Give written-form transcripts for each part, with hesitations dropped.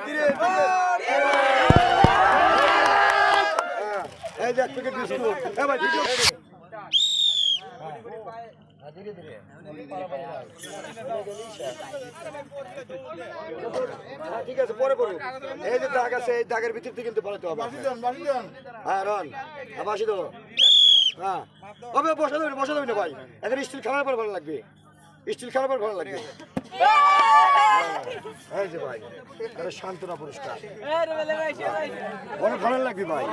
ধীরে এই যে এক প্যাকেট বিস্কুট ভাই ভিডিও ঠিক আছে পরে করুন এই যে দাগ আছে এই দাগের ভিতর থেকে কিন্তু পালাতে হবে হ্যাঁ রন বাসি দেবো হ্যাঁ হবে বসা দেবে না ভাই এখন স্টিল খেলার পর ভালো লাগবে স্টিল খেলার পর ভালো লাগবে এই যে ভাই আরে শান্তনা পুরস্কার অনেক ভালো লাগবে ভাই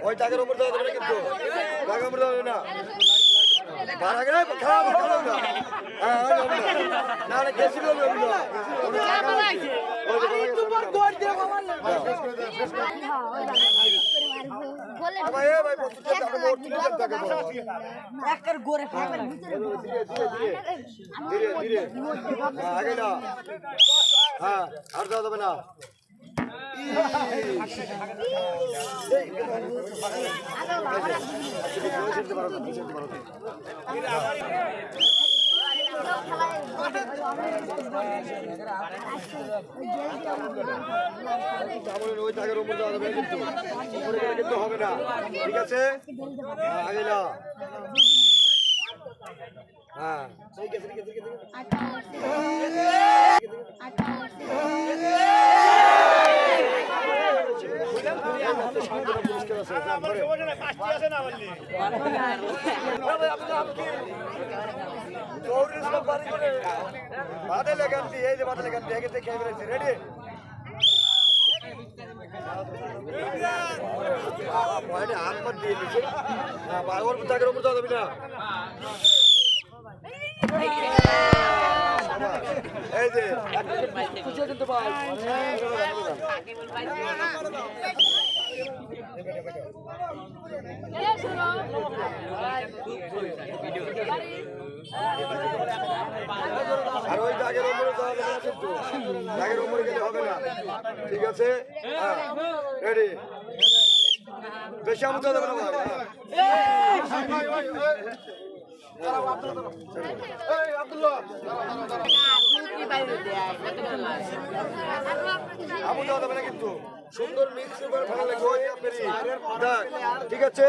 ওই টাকার উপর দেওয়া যাবে না কিন্তু টাকার উপর দেওয়া যাবে না ভাড়া গেলে খাওয়া খাওয়া না না না কেসি বলবে হ্যাঁ আর দেওয়া যাবে না ওই টাকার উপর দেওয়া যাবে কিন্তু উপরে গেলে কিন্তু হবে না ঠিক আছে আগেলা হ্যাঁ ঠিক আছে ঠিক আছে ঠিক এই যে কিন্তু ভাই আর ওই দাগের উপরে যাওয়া যাবে না কিন্তু দাগের উপরে গেলে হবে না ঠিক আছে হ্যাঁ রেডি বেশি আমুদ যাবে না আমুদ যাবে না কিন্তু সুন্দর মিক্স করে ভালো লাগবে ওই ঠিক আছে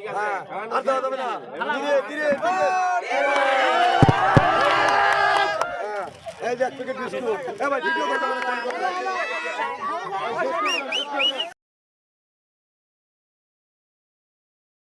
হ্যাঁ আর দেওয়া যাবে না ধীরে ধীরে এই যে এক প্যাকেট বিস্কুট ভাই ভিডিও করতে